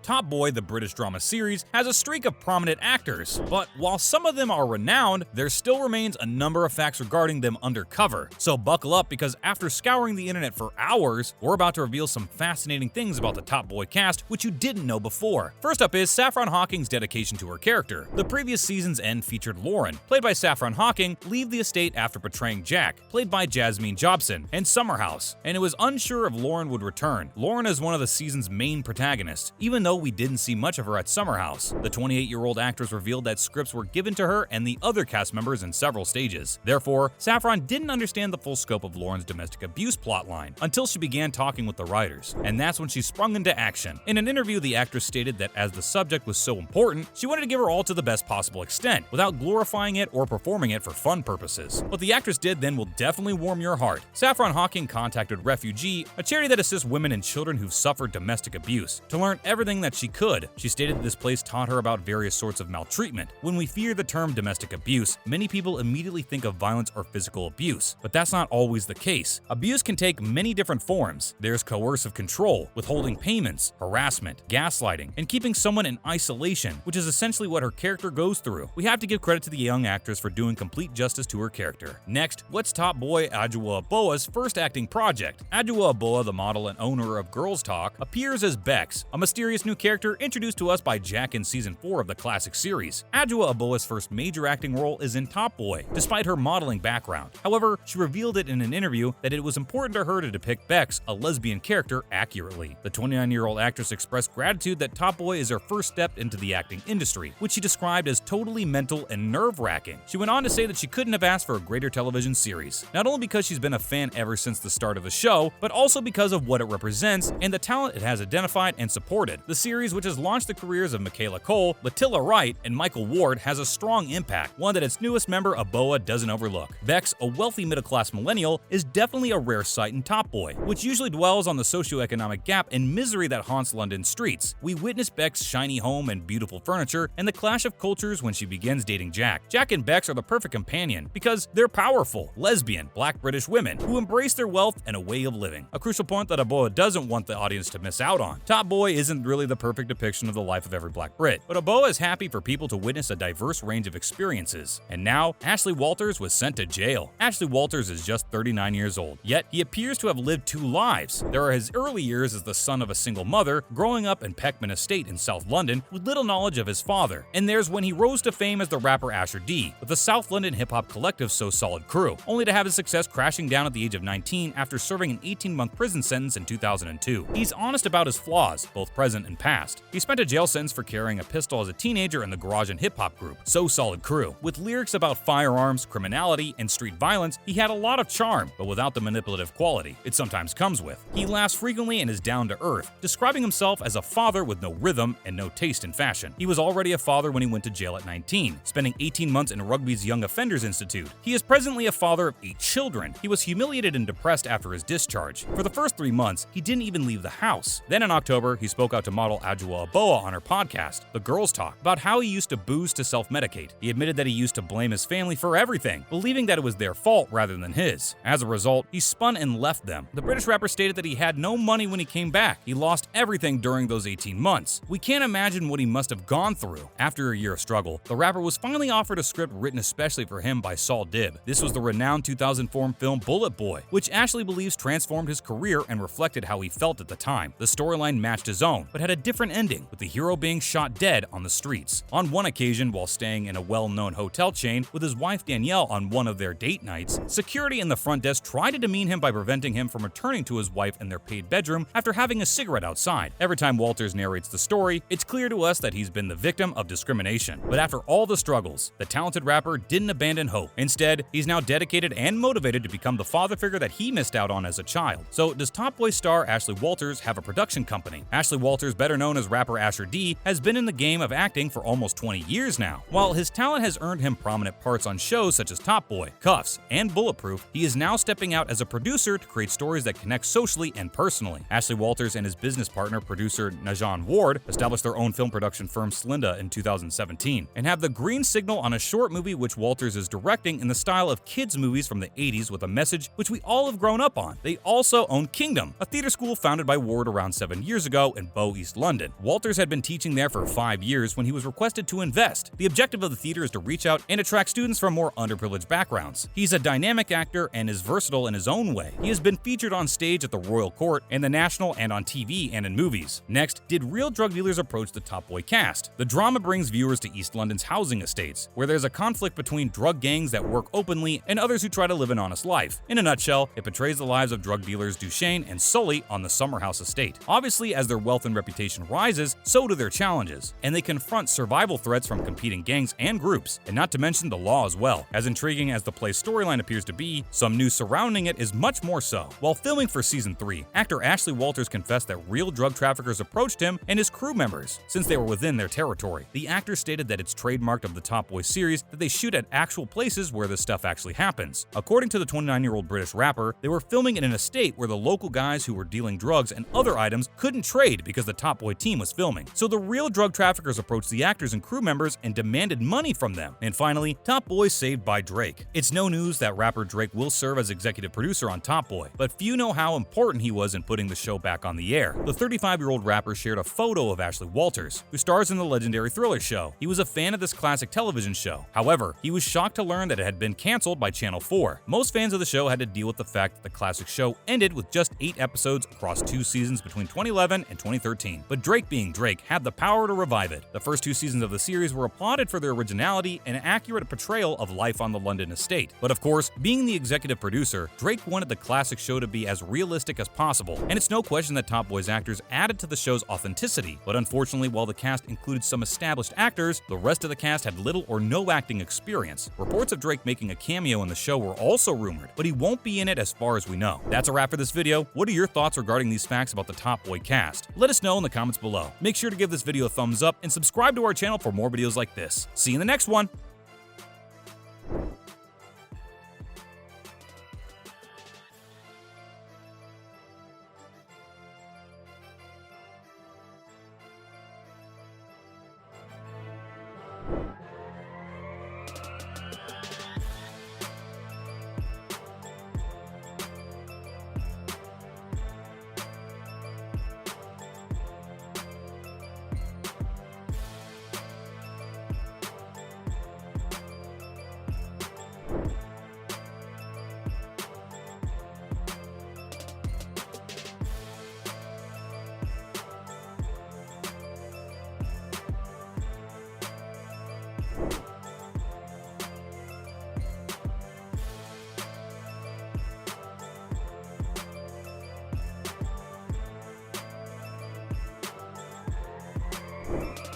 Top Boy, the British drama series, has a streak of prominent actors, but while some of them are renowned, there still remains a number of facts regarding them undercover. So buckle up, because after scouring the internet for hours, we're about to reveal some fascinating things about the Top Boy cast which you didn't know before. First up is Saffron Hawking's dedication to her character. The previous season's end featured Lauren, played by Saffron Hawking, leave the estate after betraying Jack, played by Jasmine Jobson, and Summerhouse, and it was unsure if Lauren would return. Lauren is one of the season's main protagonists, even though we didn't see much of her at Summerhouse. The 28-year-old actress revealed that scripts were given to her and the other cast members in several stages. Therefore, Saffron didn't understand the full scope of Lauren's domestic abuse plotline until she began talking with the writers, and that's when she sprung into action. In an interview, the actress stated that as the subject was so important, she wanted to give her all to the best possible extent, without glorifying it or performing it for fun purposes. What the actress did then will definitely warm your heart. Saffron Hawking contacted Refugee, a charity that assists women and children who've suffered domestic abuse, to learn everything that she could. She stated that this place taught her about various sorts of maltreatment. When we hear the term domestic abuse, many people immediately think of violence or physical abuse, but that's not always the case. Abuse can take many different forms. There's coercive control, withholding payments, harassment, gaslighting, and keeping someone in isolation, which is essentially what her character goes through. We have to give credit to the young actress for doing complete justice to her character. Next, what's Top Boy Adwoa Aboah's first acting project? Adwoa Aboah, the model and owner of Girls Talk, appears as Bex, a mysterious new character introduced to us by Jack in Season 4 of the classic series. Adwoa Aboah's first major acting role is in Top Boy, despite her modeling background. However, she revealed it in an interview that it was important to her to depict Bex, a lesbian character, accurately. The 29-year-old actress expressed gratitude that Top Boy is her first step into the acting industry, which she described as totally mental and nerve-wracking. She went on to say that she couldn't have asked for a greater television series, not only because she's been a fan ever since the start of the show, but also because of what it represents and the talent it has identified and supported. The series, which has launched the careers of Michaela Cole, Latilla Wright, and Michael Ward, has a strong impact, one that its newest member, Aboah, doesn't overlook. Bex, a wealthy middle-class millennial, is definitely a rare sight in Top Boy, which usually dwells on the socioeconomic gap and misery that haunts London streets. We witness Beck's shiny home and beautiful furniture, and the clash of cultures when she begins dating Jack. Jack and Bex are the perfect companion because they're powerful, lesbian, black British women who embrace their wealth and a way of living, a crucial point that Aboah doesn't want the audience to miss out on. Top Boy isn't really the perfect depiction of the life of every black Brit, but Aboah is happy for people to witness a diverse range of experiences. And now, Ashley Walters was sent to jail. Ashley Walters is just 39 years old, yet he appears to have lived two lives. There are his early years as the son of a single mother, growing up in Peckman Estate in South London with little knowledge of his father. And there's when he rose to fame as the rapper Asher D, with the South London hip-hop collective So Solid Crew, only to have his success crashing down at the age of 19 after serving an 18-month prison sentence in 2002. He's honest about his flaws, both present and past. He spent a jail sentence for carrying a pistol as a teenager in the garage and hip-hop group So Solid Crew. With lyrics about firearms, criminality, and street violence, he had a lot of charm, but without the manipulative quality it sometimes comes with. He laughs frequently and is down to earth, describing himself as a father with no rhythm and no taste in fashion. He was already a father when he went to jail at 19, spending 18 months in Rugby's Young Offenders Institute. He is presently a father of 8 children. He was humiliated and depressed after his discharge. For the first 3 months, he didn't even leave the house. Then in October, he spoke out to model Adwoa Aboah on her podcast, The Girls Talk, about how he used to booze to self-medicate. He admitted that he used to blame his family for everything, believing that it was their fault rather than his. As a result, he spun and left them. The British rapper stated that he had no money when he came back. He lost everything during those 18 months. We can't imagine what he must have gone through. After a year of struggle, the rapper was finally offered a script written especially for him by Saul Dibb. This was the renowned 2004 film Bullet Boy, which Ashley believes transformed his career and reflected how he felt at the time. The storyline matched his own, but had a different ending, with the hero being shot dead on the streets. On one occasion, while staying in a well-known hotel chain with his wife Danielle on one of their date nights, security in the front desk tried to demean him by preventing him from returning to his wife in their paid bedroom after having a cigarette outside. Every time Walters narrates the story, it's clear to us that he's been the victim of discrimination. But after all the struggles, the talented rapper didn't abandon hope. Instead, he's now dedicated and motivated to become the father figure that he missed out on as a child. So does Top Boy star Ashley Walters have a production company? Ashley Walters, better known as rapper Asher D, has been in the game of acting for almost 20 years now. While his talent has earned him prominent parts on shows such as Top Boy, Cuffs, and Bulletproof, he is now stepping out as a producer to create stories that connect socially and personally. Ashley Walters and his business partner, producer Najan Ward, established their own film production firm Slinda in 2017, and have the green signal on a short movie which Walters is directing in the style of kids' movies from the 80s with a message which we all have grown up on. They also own Kingdom, a theater school founded by Ward around 7 years ago in Bow, East London. Walters had been teaching there for 5 years when he was requested to invest. The objective of the theater is to reach out and attract students from more underprivileged backgrounds. He's a dynamic actor and is versatile in his own way. He has been featured on stage at the Royal Court, in the National, and on TV and in movies. Next, did real drug dealers approach the Top Boy cast? The drama brings viewers to East London's housing estates, where there's a conflict between drug gangs that work openly and others who try to live an honest life. In a nutshell, it portrays the lives of drug dealers Dushane and Sully on the Summerhouse estate. Obviously, as their wealth and reputation rises, so do their challenges, and they confront survival threats from competing gangs and groups, and not to mention the law as well. As intriguing as the play's storyline appears to be, some news surrounding it is much more so. While filming for Season 3, actor Ashley Walters confessed that real drug traffickers approached him and his crew members, since they were within their territory. The actor stated that it's trademarked of the Top Boy series that they shoot at actual places where this stuff actually happens. According to the 29-year-old British rapper, they were filming in an estate where the local guys who were dealing drugs and other items couldn't trade because the Top Boy team was filming. So the real drug traffickers approached the actors and crew members and demanded money from them. And finally, Top Boy saved by Drake. It's no news that rapper Drake will serve as executive producer on Top Boy, but few know how important he was in putting the show back on the air. The 35-year-old rapper shared a photo of Ashley Walters, who stars in the legendary Thriller show. He was a fan of this classic television show. However, he was shocked to learn that it had been canceled by Channel 4. Most fans of the show had to deal with the fact that the classic show ended with just 8 episodes across 2 seasons between 2011 and 2013. But Drake, being Drake, had the power to revive it. The first 2 seasons of the series were applauded for their originality and accurate portrayal of life on the London estate. But of course, being the executive producer, Drake wanted the classic show to be as realistic as possible, and it's no question that Top Boy's actors added to the show's authenticity. But unfortunately, while the cast included some established actors, the rest of the cast had little or no acting experience. Reports of Drake making a cameo in the show were also rumored, but he won't be in it as far as we know. That's a wrap for this video. What are your thoughts regarding these facts about the Top Boy cast? Let us know in the comments below. Make sure to give this video a thumbs up and subscribe to our channel for more videos like this. See you in the next one! you